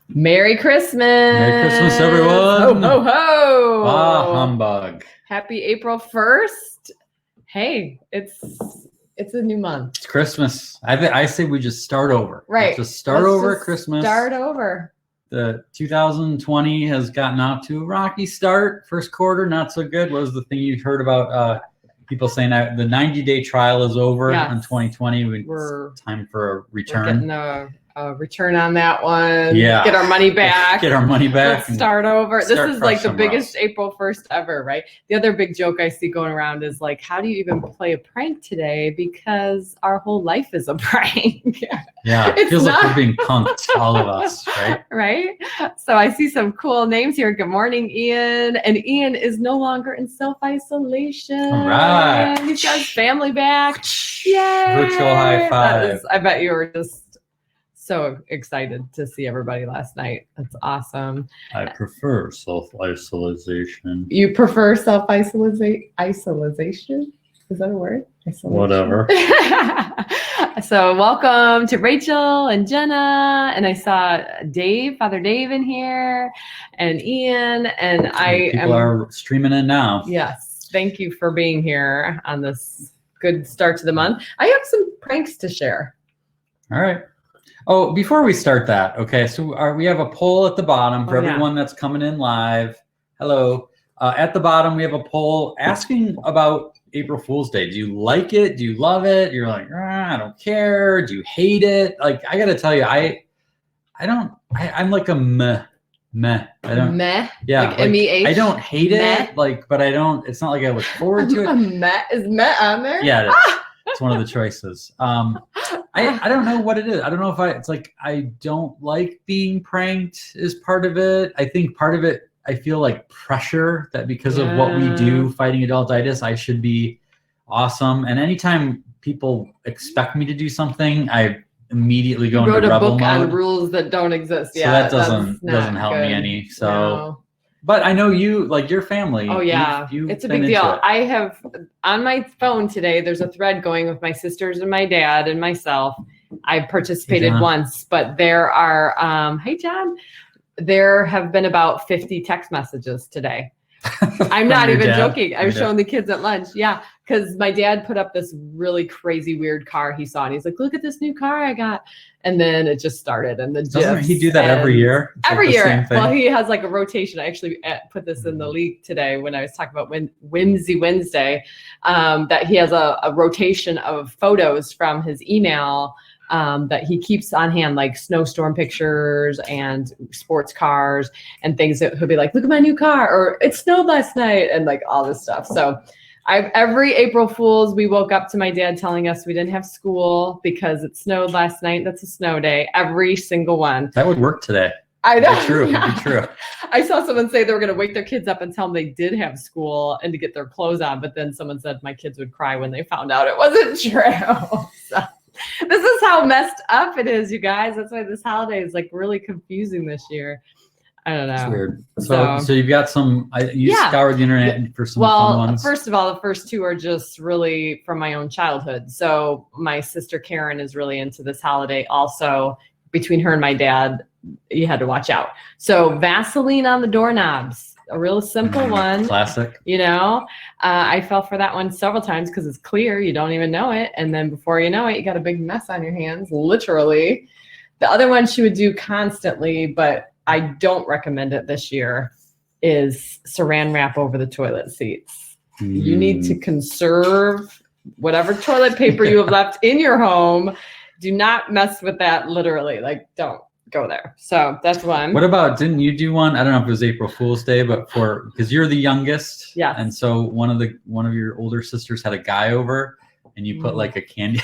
Merry Christmas! Merry Christmas, everyone! Ho, ho, ho! Ah, humbug. Happy April 1st. Hey, it's a new month. It's Christmas. I say we just start over. Right. Let's just start over at Christmas. Start over. The 2020 has gotten off to a rocky start. First quarter, not so good. What was the thing you heard about people saying that the 90-day trial is over on 2020? It's time for a return. We're getting a return on that one. Yeah. Get our money back. Get our money back. Let's start over. This is like the biggest else. April 1st ever, right? The other big joke I see going around is like, how do you even play a prank today? Because our whole life is a prank. Yeah, it feels like we're being punked, all of us, right? Right? So I see some cool names here. Good morning, Ian. And Ian is no longer in self-isolation. All right. He's got his family back. Yay! Virtual high five. I bet you were just so excited to see everybody last night. That's awesome. I prefer self-isolation. You prefer self-isolation? Is that a word? Isolation? Whatever. So welcome to Rachel and Jenna. And I saw Dave, Father Dave in here, and Ian. And People are streaming in now. Yes. Thank you for being here on this good start to the month. I have some pranks to share. All right. Oh, before we start that, okay, so we have a poll at the bottom for everyone that's coming in live. Hello. At the bottom, we have a poll asking about April Fool's Day. Do you like it? Do you love it? You're like, I don't care. Do you hate it? Like, I got to tell you, I'm like a meh. I don't. Meh? Yeah. Like M-E-H? I don't hate meh? it, but I don't, it's not like I look forward to it. Meh? Is meh on there? Yeah, it is. It's one of the choices. I don't know what it is. I don't know if it's like I don't like being pranked is part of it. I think part of it, I feel like pressure that because of what we do fighting adultitis, I should be awesome. And anytime people expect me to do something, I immediately go into rebel mode. You wrote a book on rules that don't exist. So that doesn't help me any. So. No. But I know you, like your family. Oh, yeah. It's a big deal. I have on my phone today, there's a thread going with my sisters and my dad and myself. I participated once, but there are, hey, John, there have been about 50 text messages today. I'm not even joking. I was showing the kids at lunch. Yeah. Because my dad put up this really crazy, weird car he saw. And he's like, look at this new car I got. And then it just started. And doesn't he do that every year? Every year. Well, he has like a rotation. I actually put this in the leak today when I was talking about Whimsy Wednesday, that he has a rotation of photos from his email that he keeps on hand, like snowstorm pictures and sports cars and things that he'll be like, look at my new car, or it snowed last night, and like all this stuff. So every April Fool's, we woke up to my dad telling us we didn't have school because it snowed last night. That's a snow day. Every single one. That would work today. I know. It'd be true. I saw someone say they were going to wake their kids up and tell them they did have school and to get their clothes on. But then someone said my kids would cry when they found out it wasn't true. So this is how messed up it is, you guys. That's why this holiday is like really confusing this year. I don't know. It's weird. So you've got some, you scoured the internet for some fun ones. First of all, the first two are just really from my own childhood. So my sister Karen is really into this holiday also. Between her and my dad, you had to watch out. So Vaseline on the doorknobs, a real simple one. Classic. You know, I fell for that one several times because it's clear. You don't even know it. And then before you know it, you got a big mess on your hands, literally. The other one she would do constantly, but I don't recommend it this year, is saran wrap over the toilet seats. You need to conserve whatever toilet paper you have left in your home. Do not mess with that, literally. Like, don't go there. So that's one. What about, didn't you do one? I don't know if it was April Fool's Day, but because you're the youngest. Yeah. And so one of your older sisters had a guy over, and you put like a candy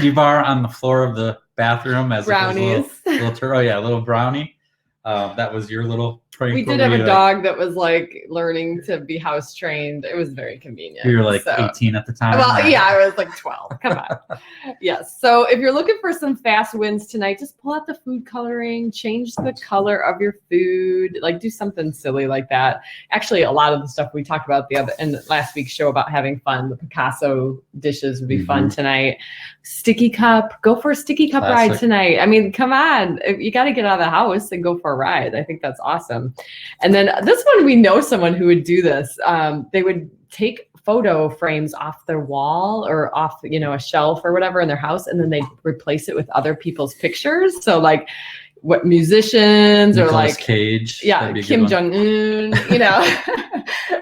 bar on the floor of the bathroom as brownies. a little brownie. That was your little prank. We did have a dog that was like learning to be house trained. It was very convenient. You were like 18 at the time. Well, right? yeah, I was like 12. Come on. Yes. So if you're looking for some fast wins tonight, just pull out the food coloring, change the color of your food, like do something silly like that. Actually, a lot of the stuff we talked about in last week's show about having fun, the Picasso dishes would be fun tonight. Sticky cup, go for a sticky cup ride tonight. I mean, come on, you got to get out of the house and go for a ride. I think that's awesome. And then this one, we know someone who would do this. They would take photo frames off their wall or off, a shelf or whatever in their house, and then they replace it with other people's pictures. So like what musicians Nicolas or like Cage, Kim Jong-un,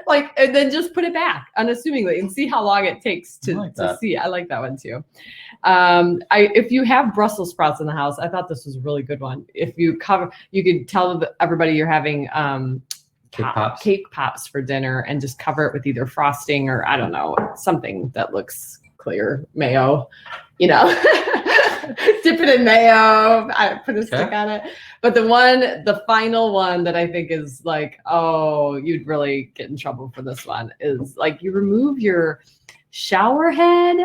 like, and then just put it back unassumingly and see how long it takes to see. I like that one too. If you have Brussels sprouts in the house, I thought this was a really good one. If you could tell everybody you're having cake pops for dinner and just cover it with either frosting or I don't know, something that looks clear, mayo, dip it in mayo, I put a stick on it. But the final one that I think is like, oh, you'd really get in trouble for this one is like you remove your shower head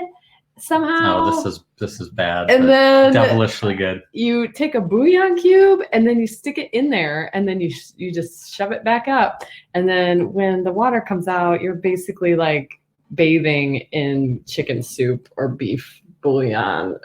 somehow. Oh, this is bad. And then devilishly good. You take a bouillon cube and then you stick it in there and then you just shove it back up. And then when the water comes out, you're basically like bathing in chicken soup or beef bouillon.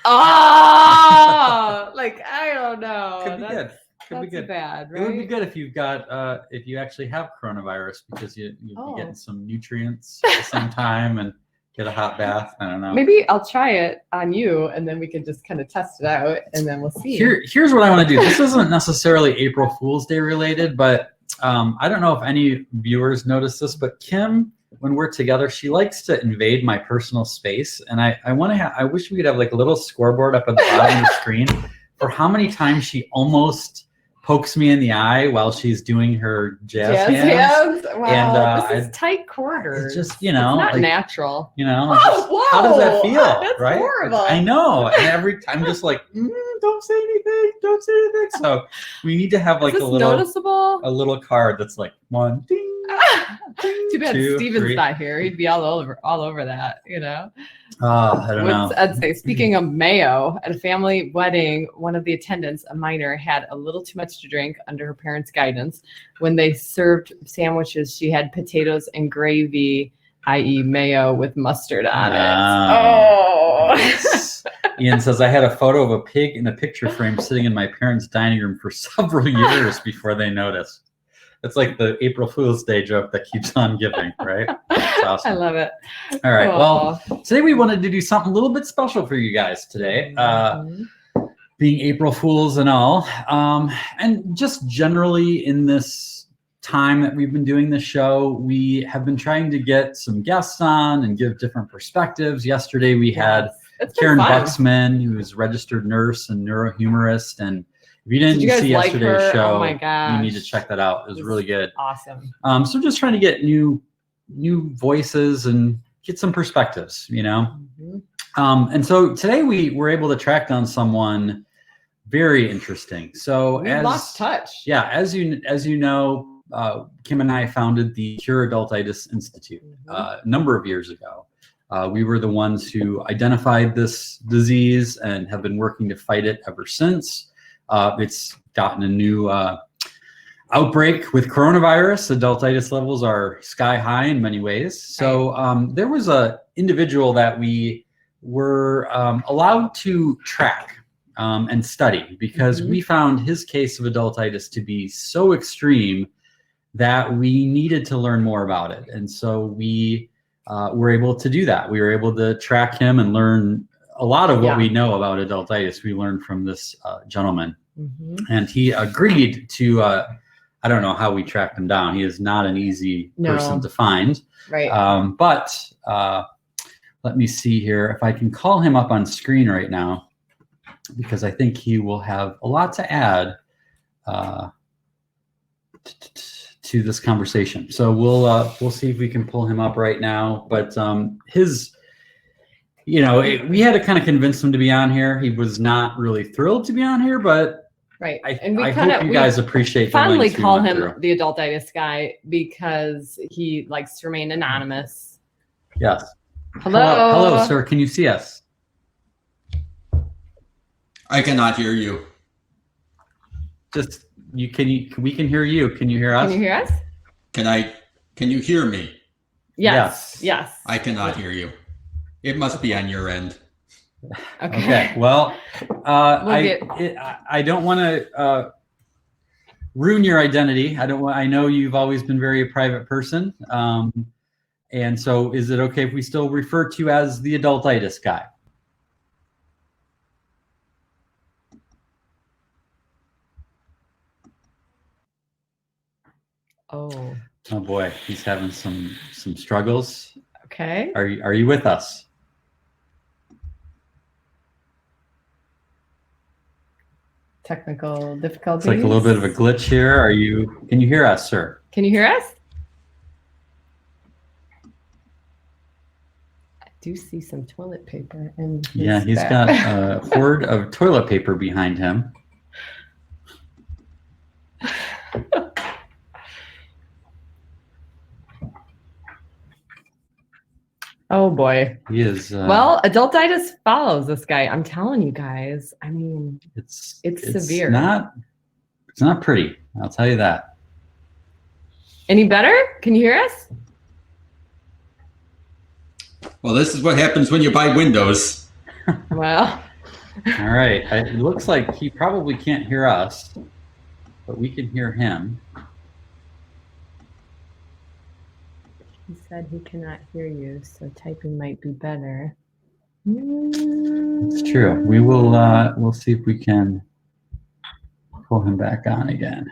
Oh, like I don't know. Could be good. Could be good. Bad, right? It would be good if you've got if you actually have coronavirus because you'd be getting some nutrients at the same time and get a hot bath. I don't know. Maybe I'll try it on you and then we can just kind of test it out and then we'll see. Here's what I want to do. This isn't necessarily April Fool's Day related, but I don't know if any viewers notice this, but Kim, when we're together, she likes to invade my personal space. And I wish we could have like a little scoreboard up at the bottom of the screen for how many times she almost pokes me in the eye while she's doing her jazz hands. Wow, and, this is tight quarters. It's just, it's not natural. How does that feel? That's right? Horrible. I know. And every time just like, don't say anything. Don't say anything. So we need to have like a little card that's like 1, ding. Too bad 2, Steven's 3. not here. He'd be all over that, I don't know. I'd say, speaking of mayo, at a family wedding, one of the attendants, a minor, had a little too much to drink under her parents' guidance. When they served sandwiches, she had potatoes and gravy, i.e. mayo with mustard on it. Ian says, I had a photo of a pig in a picture frame sitting in my parents' dining room for several years before they noticed. It's like the April Fool's Day joke that keeps on giving, right? That's awesome. I love it. All right. Well, today we wanted to do something a little bit special for you guys today, being April Fools and all. And just generally in this time that we've been doing this show, we have been trying to get some guests on and give different perspectives. Yesterday we had Karen Buxman, who is a registered nurse and neurohumorist, and if you didn't see yesterday's show, oh my gosh, you need to check that out. It was really good. Awesome. So just trying to get new voices and get some perspectives, And so today we were able to track down someone very interesting. So we lost touch. Yeah, as you know, Kim and I founded the Cure Adultitis Institute a number of years ago. We were the ones who identified this disease and have been working to fight it ever since. It's gotten a new outbreak with coronavirus. Adultitis levels are sky high in many ways. So there was an individual that we were allowed to track and study because we found his case of adultitis to be so extreme that we needed to learn more about it. And so we were able to do that. We were able to track him and learn a lot of what we know about adultitis. We learned from this gentleman. And he agreed to, I don't know how we tracked him down. He is not an easy person to find. Right. But let me see here if I can call him up on screen right now, because I think he will have a lot to add to this conversation. So we'll see if we can pull him up right now. But we had to kind of convince him to be on here. He was not really thrilled to be on here, but Right. I we hope you guys appreciate the fondly lengths we call went him through. the adultitis guy because he likes to remain anonymous. Yes. Hello. Hello, sir. Can you see us? I cannot hear you. Just we can hear you. Can you hear us? Can you hear us? Can you hear me? Yes. Yes. I cannot hear you. It must be on your end. Okay. Well, I don't want to ruin your identity. I know you've always been very a private person. And so is it okay if we still refer to you as the adultitis guy? Oh boy, he's having some struggles. Okay. Are you with us? Technical difficulties. It's like a little bit of a glitch here. Can you hear us, sir? Can you hear us? I do see some toilet paper in his Yeah, he's bag. got a hoard of toilet paper behind him. Oh boy. He is well, adultitis follows this guy. I'm telling you guys. I mean, it's severe. It's not pretty. I'll tell you that. Any better? Can you hear us? Well, this is what happens when you buy Windows. Well. All right. It looks like he probably can't hear us, but we can hear him. He said he cannot hear you, so typing might be better. It's true. We will. We'll see if we can pull him back on again.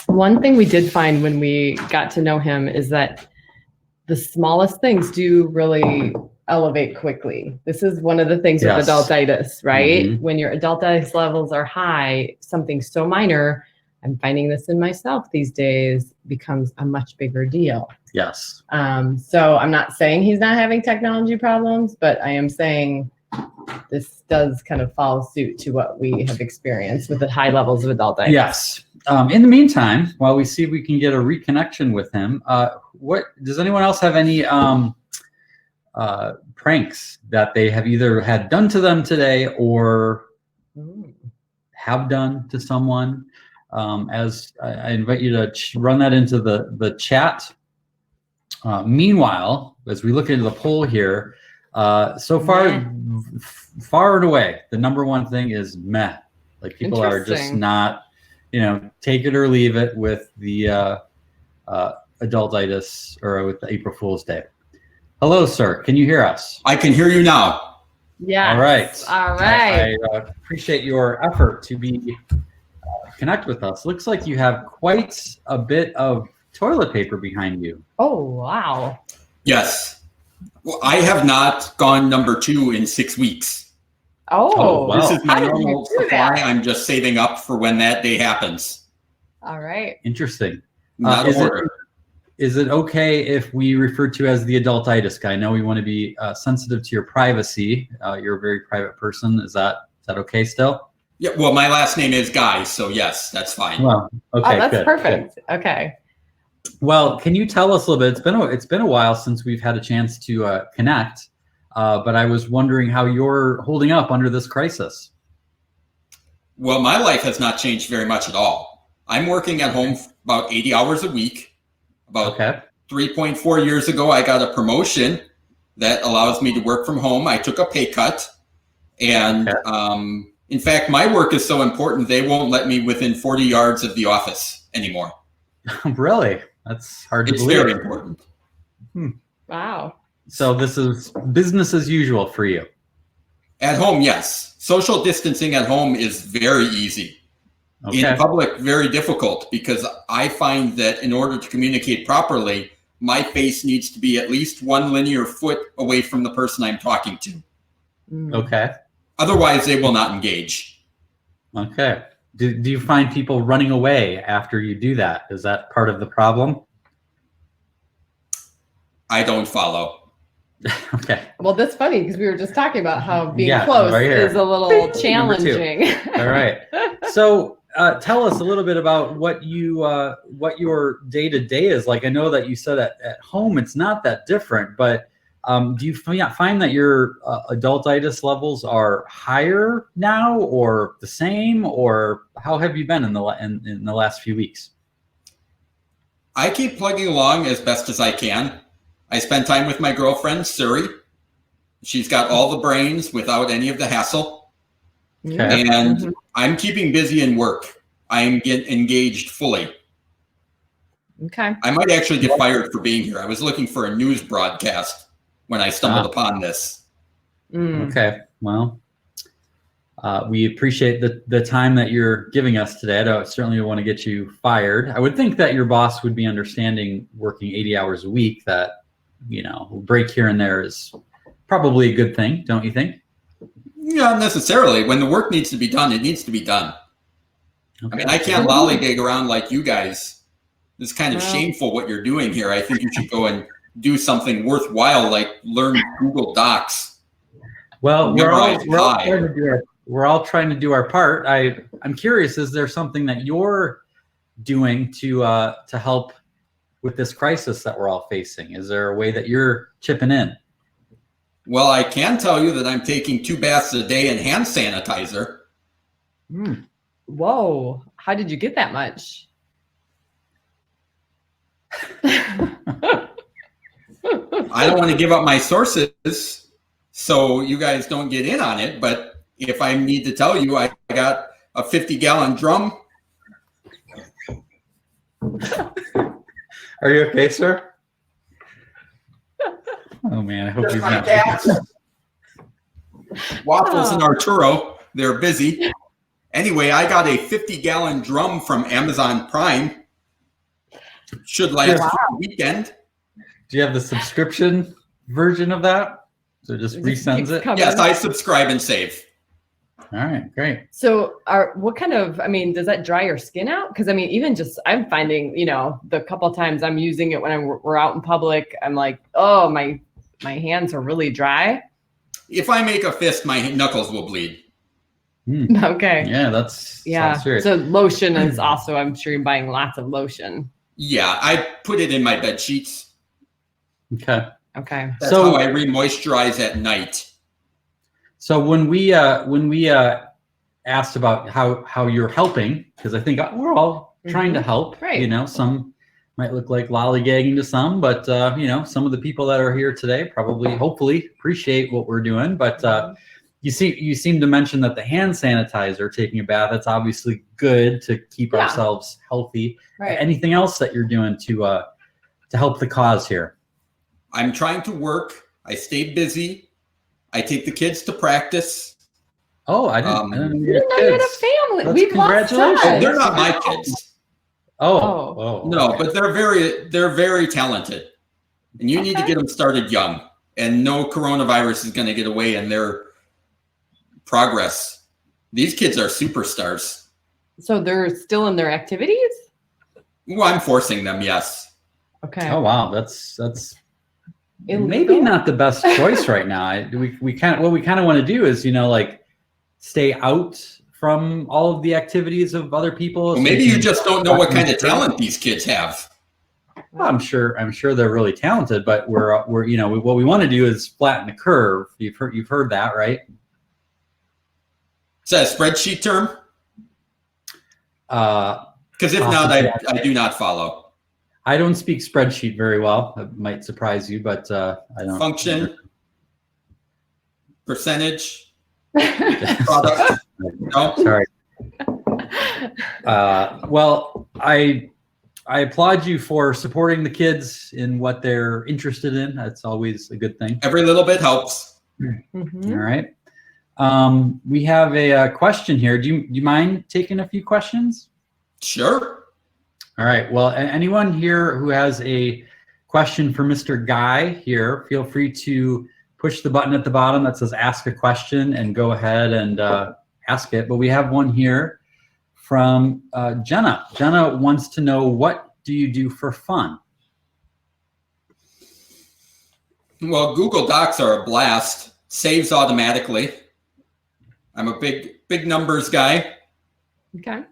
One thing we did find when we got to know him is that the smallest things do really elevate quickly. This is one of the things Yes. with adultitis, right? Mhm. When your adultitis levels are high, something so minor, I'm finding this in myself these days, becomes a much bigger deal. Yes. So I'm not saying he's not having technology problems, but I am saying this does kind of follow suit to what we have experienced with the high levels of adultitis. Yes. In the meantime, while we see if we can get a reconnection with him, what does anyone else have any pranks that they have either had done to them today or have done to someone? As I invite you to run that into the chat. Meanwhile, as we look into the poll here, so far, far and away, the number one thing is meh. Like people are just not, take it or leave it with the adultitis or with the April Fool's Day. Hello, sir. Can you hear us? I can hear you now. Yeah. All right. All right. I appreciate your effort to be connect with us. Looks like you have quite a bit of toilet paper behind you. Oh, wow. Yes. Well, I have not gone number 2 in 6 weeks. Oh, wow. This is my How did you normal do supply. that? I'm just saving up for when that day happens. All right. Interesting. Not Is order. it okay if we refer to you as the adultitis guy? I know we want to be sensitive to your privacy. You're a very private person. Is that okay still? Yeah, well, my last name is Guy, so yes, that's fine. Well, okay, Oh, that's good, perfect. Okay. Well, can you tell us a little bit? It's been a while since we've had a chance to connect, but I was wondering how you're holding up under this crisis. Well, my life has not changed very much at all. I'm working at home about 80 hours a week. About 3.4 years ago, I got a promotion that allows me to work from home. I took a pay cut. And in fact, my work is so important, they won't let me within 40 yards of the office anymore. Really? That's hard to It's believe. very important. Wow. So this is business as usual for you. At home, yes. Social distancing at home is very easy. Okay. In public, very difficult, because I find that in order to communicate properly, my face needs to be at least 1 linear foot away from the person I'm talking to. Okay. Otherwise, they will not engage. Okay. Do you find people running away after you do that? Is that part of the problem? I don't follow. Okay. Well, that's funny because we were just talking about how being Yeah, close right here. is a little challenging. All right. So tell us a little bit about what your day-to-day is like. I know that you said at home it's not that different, but do you find that your adultitis levels are higher now or the same, or how have you been in the last few weeks? I keep plugging along as best as I can. I spend time with my girlfriend, Suri. She's got all the brains without any of the hassle. Okay. And I'm keeping busy in work. I'm engaged fully. Okay. I might actually get fired for being here. I was looking for a news broadcast when I stumbled upon this. Okay. Well, we appreciate the time that you're giving us today. I don't certainly want to get you fired. I would think that your boss would be understanding working 80 hours a week, that, a break here and there is probably a good thing, don't you think? Not necessarily. When the work needs to be done, it needs to be done. Okay. I mean, I can't lollygag around like you guys. It's kind of shameful what you're doing here. I think you should go and do something worthwhile, like learn Google Docs. Well, we're all trying to do our part. I'm curious, is there something that you're doing to help with this crisis that we're all facing? Is there a way that you're chipping in? Well, I can tell you that I'm taking 2 baths a day in hand sanitizer. Whoa. How did you get that much? I don't want to give up my sources so you guys don't get in on it, but if I need to tell you, I got a 50-gallon drum. Are you okay, sir? Oh man, I hope you're not. Waffles and Arturo, they're busy. Anyway, I got a 50-gallon drum from Amazon Prime. Should last the weekend. Do you have the subscription version of that? So it just resends it? Yes, I subscribe and save. All right, great. So what kind of, does that dry your skin out? Because even just, I'm finding, the couple of times I'm using it when we're out in public, I'm like, oh, my hands are really dry. If I make a fist, my knuckles will bleed. Okay. Yeah, that's serious. So lotion is also, I'm sure you're buying lots of lotion. Yeah, I put it in my bed sheets. Okay. That's how I re-moisturize at night. So when we asked about how you're helping, because I think we're all trying to help. Right. Some might look like lollygagging to some, but some of the people that are here today hopefully appreciate what we're doing. But you seem to mention that the hand sanitizer, taking a bath, that's obviously good to keep ourselves healthy. Right. Anything else that you're doing to help the cause here? I'm trying to work. I stay busy. I take the kids to practice. Oh, I didn't know you had a family. We've lost touch. Oh, they're not my kids. Oh. No, but they're very talented. And you need to get them started young. And no coronavirus is going to get away in their progress. These kids are superstars. So they're still in their activities? Well, I'm forcing them, yes. Okay. Oh, wow. That's maybe not the best choice right now. What we kind of want to do is, stay out from all of the activities of other people. Well, maybe you just don't know what kind of talent these kids have. Well, I'm sure they're really talented, but we're what we want to do is flatten the curve. You've heard that, right? Is that a spreadsheet term? Because if not, I do not follow. I don't speak spreadsheet very well. It might surprise you, but I don't. Function, percentage, product. No? Sorry. Well, I applaud you for supporting the kids in what they're interested in. That's always a good thing. Every little bit helps. All right. We have a question here. Do you mind taking a few questions? Sure. All right. Well, anyone here who has a question for Mr. Guy here, feel free to push the button at the bottom that says ask a question and go ahead and ask it. But we have one here from Jenna. Jenna wants to know, what do you do for fun? Well, Google Docs are a blast. Saves automatically. I'm a big numbers guy. Okay.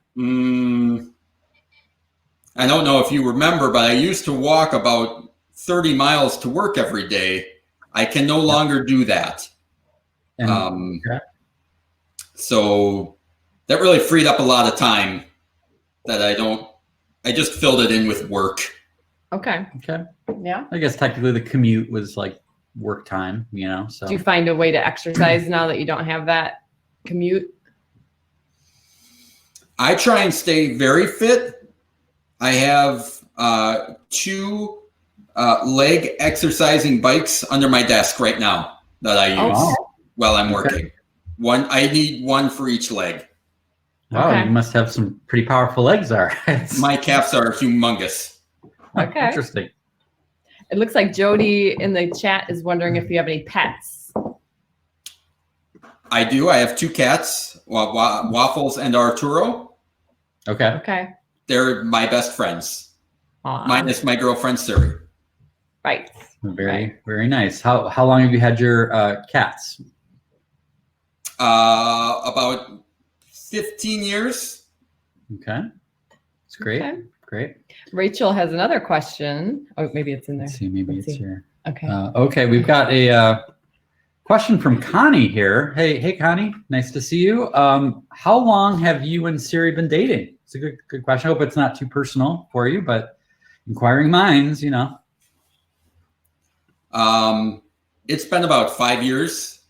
I don't know if you remember, but I used to walk about 30 miles to work every day. I can no longer do that. So that really freed up a lot of time that I just filled it in with work. Okay. Yeah. I guess technically the commute was like work time, so. Do you find a way to exercise now that you don't have that commute? I try and stay very fit. I have 2 leg exercising bikes under my desk right now that I use while I'm working. I need one for each leg. Wow, you must have some pretty powerful legs there. My calves are humongous. Okay. Interesting. It looks like Jody in the chat is wondering if you have any pets. I do. I have 2 cats, Waffles and Arturo. Okay. They're my best friends. Aww. Minus my girlfriend, Siri. Right. Very nice. How long have you had your cats? About 15 years. Okay. That's great. Okay. Great. Rachel has another question. Oh, maybe it's in there. Let's see. Maybe it's here. Okay. Okay. We've got a question from Connie here. Hey, Connie. Nice to see you. How long have you and Siri been dating? It's a good question. I hope it's not too personal for you, but inquiring minds, It's been about 5 years,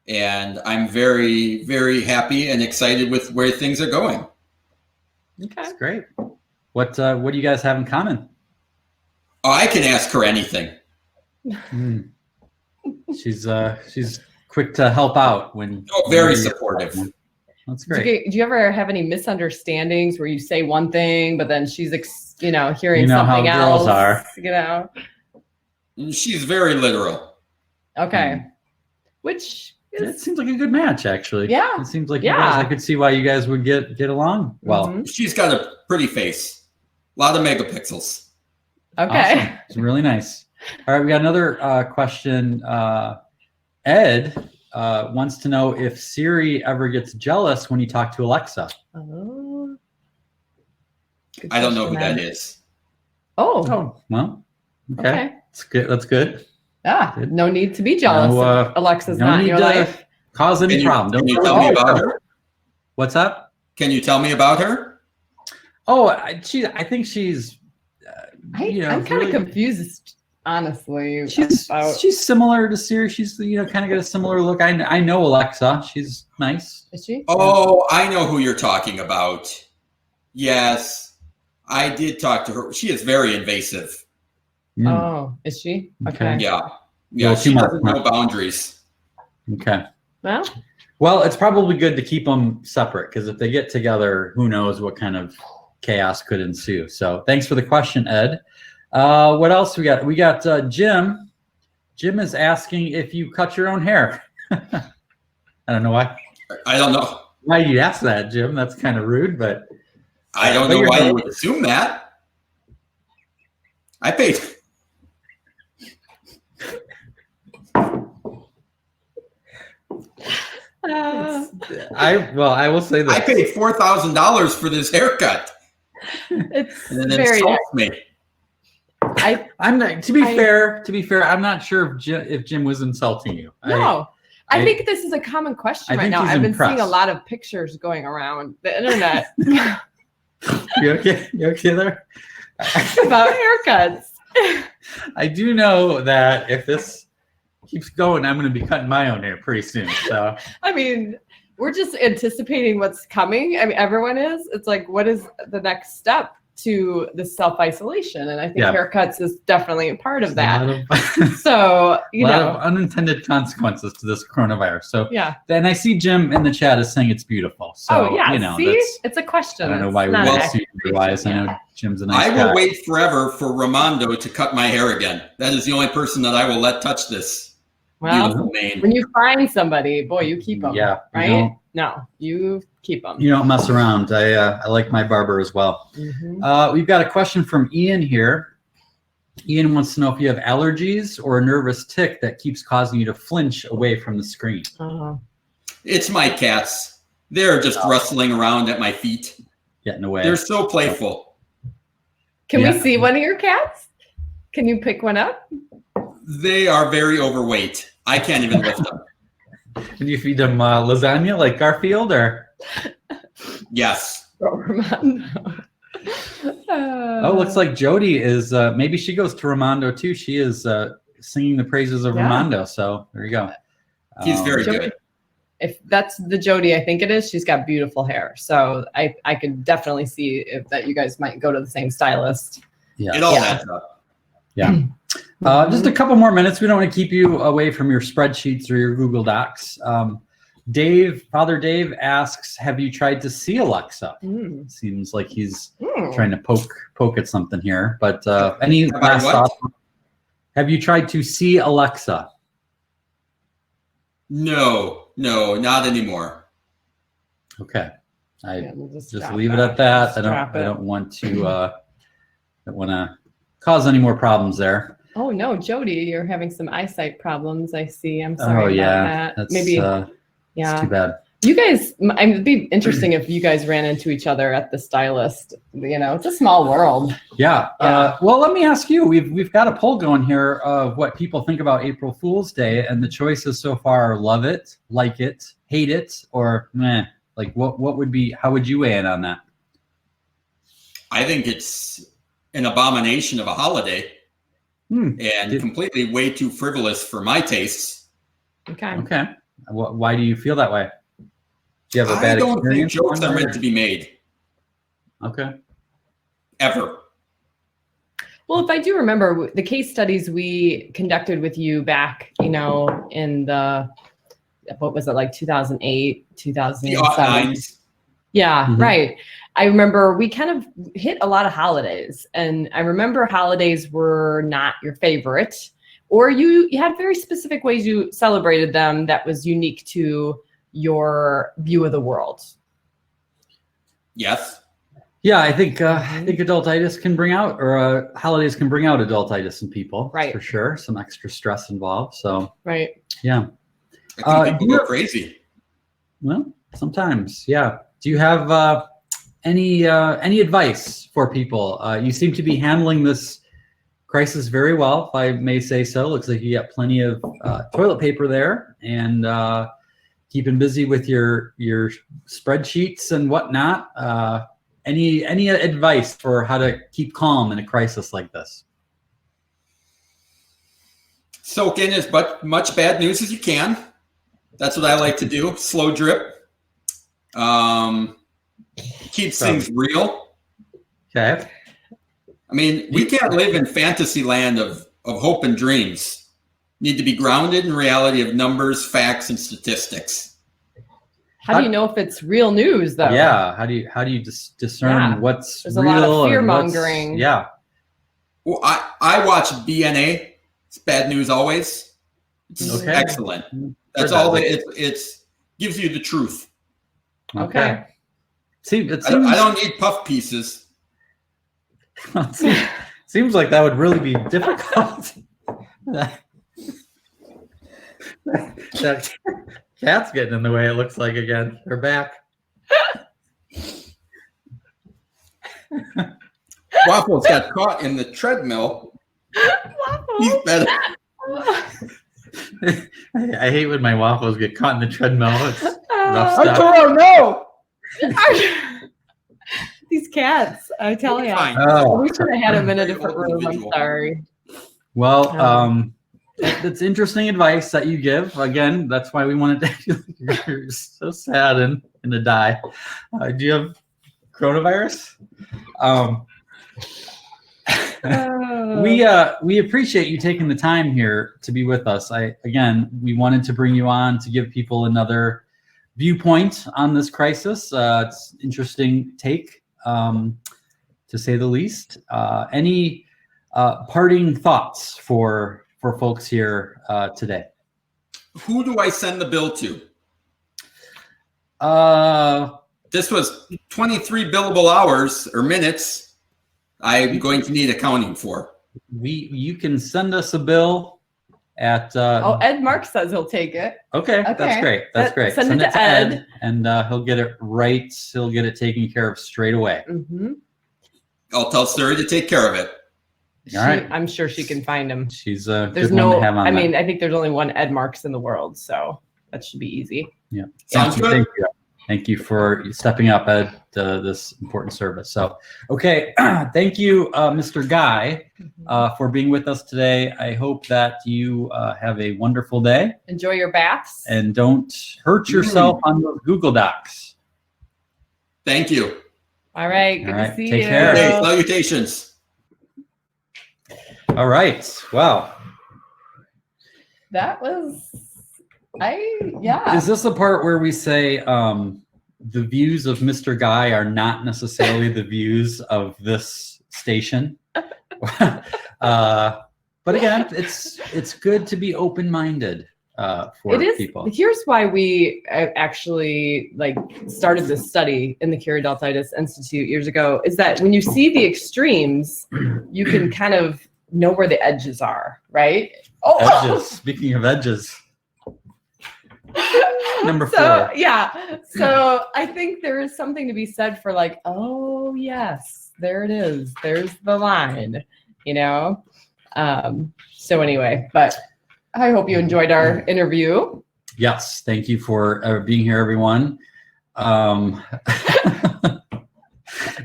and I'm very, very happy and excited with where things are going. Okay. That's great. What do you guys have in common? Oh, I can ask her anything. She's quick to help out when. Oh, very supportive. That's great. Do you ever have any misunderstandings where you say one thing, but then she's hearing how something else? Girls are. She's very literal. Okay. Which it seems like a good match, actually. Yeah. It seems like you guys, I could see why you guys would get along well. She's got a pretty face. A lot of megapixels. Okay. Awesome. It's really nice. All right, we got another question. Ed wants to know if Siri ever gets jealous when you talk to Alexa. Oh. I don't know who that is. Oh. Well, okay. That's good. That's good. Yeah. Good. No need to be jealous. If Alexa's not in your life. Cause any problem. Can you tell me about her? What's up? Can you tell me about her? Oh, I think she's. I'm kind of confused, honestly. She's similar to Siri. She's kind of got a similar look. I know Alexa. She's nice. Is she? Oh, I know who you're talking about. Yes, I did talk to her. She is very invasive. Oh, is she? Okay. Yeah. She has no boundaries. Okay. Well, it's probably good to keep them separate because if they get together, who knows what kind of chaos could ensue. So thanks for the question, Ed. What else we got? We got Jim. Jim is asking if you cut your own hair. I don't know why. I don't know why you ask that, Jim. That's kind of rude, but I don't know why you would assume that. I paid. I will say this. I paid $4,000 for this haircut. It's and then very. Insults me. I'm not. To be fair, I'm not sure if Jim was insulting you. No, I think this is a common question right now. I've been seeing a lot of pictures going around the internet. You okay? You okay there? About haircuts. I do know that if this keeps going, I'm going to be cutting my own hair pretty soon. So I mean, we're just anticipating what's coming. I mean, everyone is. It's like, what is the next step to the self-isolation? And I think haircuts is definitely a part of that. So, a lot of unintended consequences to this coronavirus. So yeah. Then I see Jim in the chat is saying it's beautiful. So, see? It's a question. I don't know why we would see otherwise. I know Jim's a nice guy. I will wait forever for Ramondo to cut my hair again. That is the only person that I will let touch this. Well, when you find somebody, boy, you keep them. Yeah. Right? No, you keep them. You don't mess around. I like my barber as well. Mm-hmm. We've got a question from Ian here. Ian wants to know if you have allergies or a nervous tic that keeps causing you to flinch away from the screen. It's my cats. They're just rustling around at my feet. Getting away. They're so playful. Can we see one of your cats? Can you pick one up? They are very overweight. I can't even lift them. Did you feed them lasagna like Garfield, or? Yes. Oh, looks like Jody is, maybe she goes to Ramondo too. She is singing the praises of Ramondo. So there you go. He's very good. If that's the Jody, I think it is, she's got beautiful hair. So I could definitely see that you guys might go to the same stylist. Yeah. It all adds up. Yeah. Just a couple more minutes. We don't want to keep you away from your spreadsheets or your Google Docs. Father Dave asks, have you tried to see Alexa? Seems like he's trying to poke at something here. But any last thoughts? Have you tried to see Alexa? No, not anymore. Okay. We'll just leave it at that. I don't want to cause any more problems there. Oh no, Jody, you're having some eyesight problems. I see. I'm sorry about that. That's, maybe. It's too bad. You guys, it'd be interesting if you guys ran into each other at the stylist. It's a small world. Yeah. Well, let me ask you. We've got a poll going here of what people think about April Fool's Day, and the choices so far are love it, like it, hate it, or meh. Like what would be? How would you weigh in on that? I think it's an abomination of a holiday, and completely way too frivolous for my tastes. Okay. Why do you feel that way? Do you have a bad experience? I don't think jokes are meant to be made. Okay. Ever. Well, if I do remember the case studies we conducted with you back, in the, what was it, like 2008, 2007? Yeah, right. I remember we kind of hit a lot of holidays, and I remember holidays were not your favorite, or you had very specific ways you celebrated them that was unique to your view of the world. Yes. Yeah, I think adultitis can bring out, or holidays can bring out adultitis in people, right? For sure, some extra stress involved. So, right. Yeah. I think people go crazy. Well, sometimes, yeah. Do you have any advice for people? You seem to be handling this crisis very well, if I may say so. Looks like you got plenty of toilet paper there, and keeping busy with your spreadsheets and whatnot. Any advice for how to keep calm in a crisis like this? Soak in as much bad news as you can. That's what I like to do. Slow drip. Keeps things real. Okay. I mean, we can't live in fantasy land of hope and dreams. Need to be grounded in reality of numbers, facts, and statistics. How do you know if it's real news, though? Yeah. How do you discern what's There's real? There's a lot of fear mongering. Yeah. Well, I watch BNA. It's bad news always. It's excellent. That's all. It gives you the truth. Okay. See, I don't need puff pieces. Seems like that would really be difficult. That cat's getting in the way, it looks like, again. They're back. Waffles got caught in the treadmill. He's better. I hate when my waffles get caught in the treadmill. It's rough stuff. Oh, no! These cats, I tell you. We should have had them in a different room. I'm sorry. Well, that's interesting advice that you give. Again, that's why we wanted to. You're so sad and to die. Do you have coronavirus? We appreciate you taking the time here to be with us. We wanted to bring you on to give people another viewpoint on this crisis. It's an interesting take, to say the least. Any parting thoughts for folks here today? Who do I send the bill to? This was 23 billable hours or minutes I'm going to need accounting for. you can send us a bill at Ed Mark says he'll take it. Okay, that's great. That's great. Send it to Ed, and he'll get it right. He'll get it taken care of straight away. Mm-hmm. I'll tell Suri to take care of it. All right. I'm sure she can find him. She's a There's good one to have on I that. mean, I think there's only one Ed Marks in the world, so that should be easy. Yeah. Sounds good. Thank you for stepping up at this important service. So, okay. Thank you, Mr. Guy, for being with us today. I hope that you have a wonderful day. Enjoy your baths. And don't hurt yourself on those Google Docs. Thank you. All right. Good to see you. Take care. Okay, salutations. All right. Wow. That was, yeah. Is this the part where we say the views of Mr. Guy are not necessarily the views of this station? But again, it's good to be open-minded for people. Here's why we actually started this study in the Cure Adultitis Institute years ago, is that when you see the extremes, you can kind of know where the edges are, right? Edges. Speaking of edges. Number 4. Yeah. So I think there is something to be said for oh yes, there it is. There's the line, So anyway, but I hope you enjoyed our interview. Yes. Thank you for being here, everyone.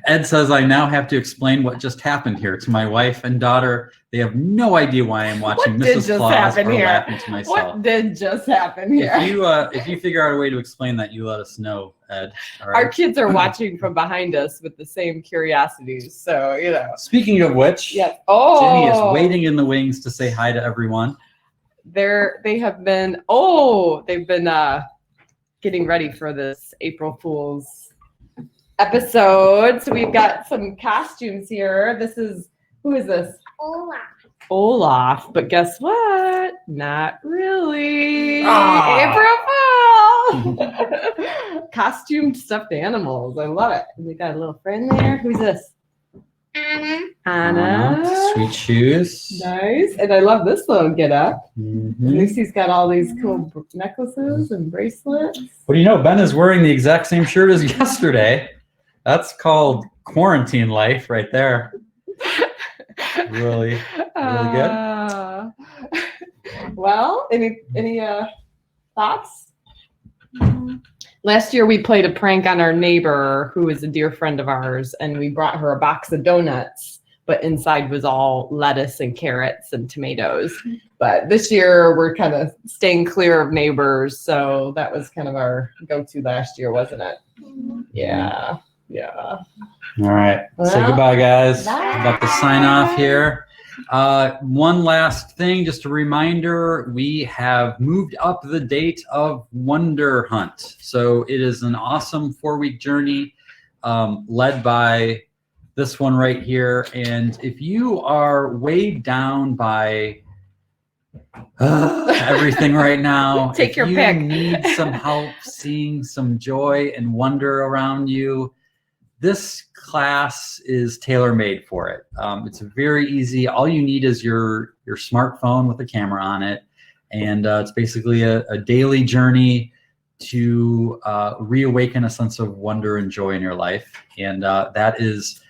Ed says, I now have to explain what just happened here to my wife and daughter. They have no idea why I'm watching Mrs. Claus or laughing to myself. What did just happen here? If you figure out a way to explain that, you let us know, Ed. All right? Our kids are watching from behind us with the same curiosities. So, Speaking of which, yes. Jenny is waiting in the wings to say hi to everyone. They've been getting ready for this April Fool's episode. So we've got some costumes here. Who is this? Olaf. But guess what? Not really. April Fool. Costumed stuffed animals. I love it. We got a little friend there. Who's this? Anna. Sweet shoes. Nice. And I love this little get up. Mm-hmm. Lucy's got all these cool necklaces and bracelets. What do you know? Ben is wearing the exact same shirt as yesterday. That's called quarantine life right there. Really good. Well, any thoughts? Last year we played a prank on our neighbor who is a dear friend of ours, and we brought her a box of donuts, but inside was all lettuce and carrots and tomatoes. But this year we're kind of staying clear of neighbors, so that was kind of our go-to last year, wasn't it? Yeah. Yeah. All right. Well, say goodbye, guys. bye. I'm about to sign off here. One last thing, just a reminder, we have moved up the date of Wonder Hunt. So it is an awesome 4-week journey led by this one right here. And if you are weighed down by everything right now, Take your if pick. you need some help seeing some joy and wonder around you, this class is tailor-made for it. It's very easy. All you need is your smartphone with a camera on it. And it's basically a daily journey to reawaken a sense of wonder and joy in your life. And that is,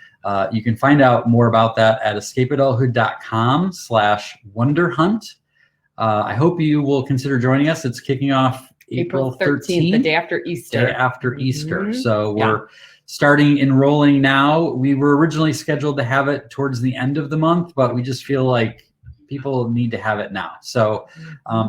you can find out more about that at escapeadulthood.com/wonderhunt. I hope you will consider joining us. It's kicking off April 13th, the day after Easter. Easter. So we're starting enrolling now. We were originally scheduled to have it towards the end of the month, but we just feel like people need to have it now. So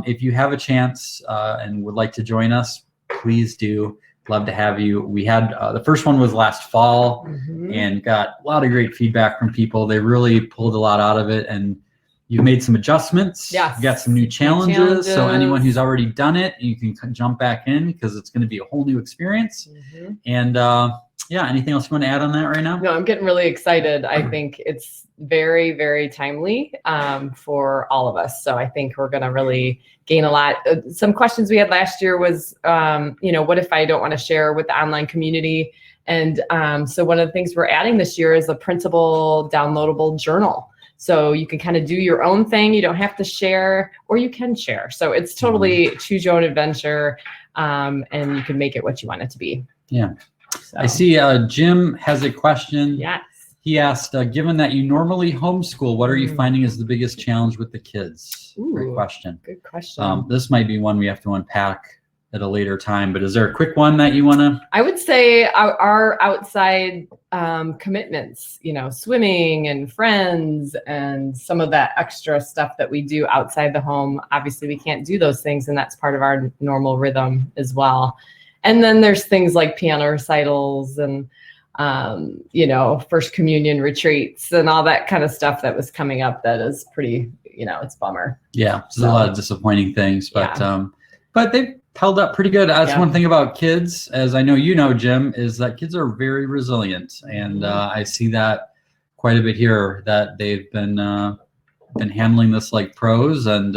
if you have a chance and would like to join us, please do. Love to have you. We had the first one was last fall and got a lot of great feedback from people. They really pulled a lot out of it, and you've made some adjustments. Yes. You got some new challenges. So anyone who's already done it, you can jump back in because it's going to be a whole new experience. And anything else you want to add on that right now? No, I'm getting really excited. I think it's very, very timely for all of us. So I think we're going to really gain a lot. Some questions we had last year was, what if I don't want to share with the online community? And so one of the things we're adding this year is a printable, downloadable journal. So you can kind of do your own thing. You don't have to share, or you can share. So it's totally choose your own adventure, and you can make it what you want it to be. Yeah. So. I see Jim has a question. Yes. He asked, given that you normally homeschool, what are you finding is the biggest challenge with the kids? Ooh, great question. Good question. This might be one we have to unpack at a later time, but is there a quick one that you want to? I would say our outside commitments, swimming and friends and some of that extra stuff that we do outside the home. Obviously, we can't do those things, and that's part of our normal rhythm as well. And then there's things like piano recitals and first communion retreats and all that kind of stuff that was coming up. That is pretty, it's a bummer. Yeah, there's a lot of disappointing things, but they've held up pretty good. That's one thing about kids, as I know Jim, is that kids are very resilient, and I see that quite a bit here. That they've been handling this like pros, and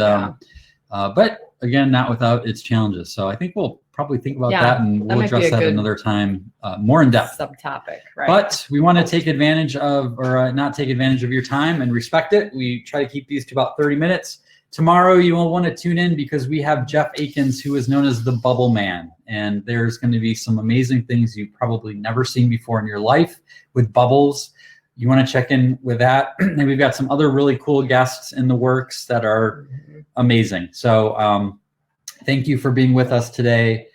but again, not without its challenges. So I think we'll probably think about that, and we'll address that another time, more in depth. Subtopic, right? But we want to take advantage of, or not take advantage of your time and respect it. We try to keep these to about 30 minutes. Tomorrow, you will want to tune in because we have Jeff Akins, who is known as the Bubble Man. And there's going to be some amazing things you've probably never seen before in your life with bubbles. You want to check in with that. And we've got some other really cool guests in the works that are amazing. So thank you for being with us today.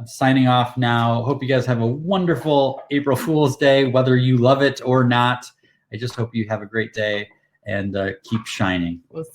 Signing off now. Hope you guys have a wonderful April Fool's Day, whether you love it or not. I just hope you have a great day and keep shining.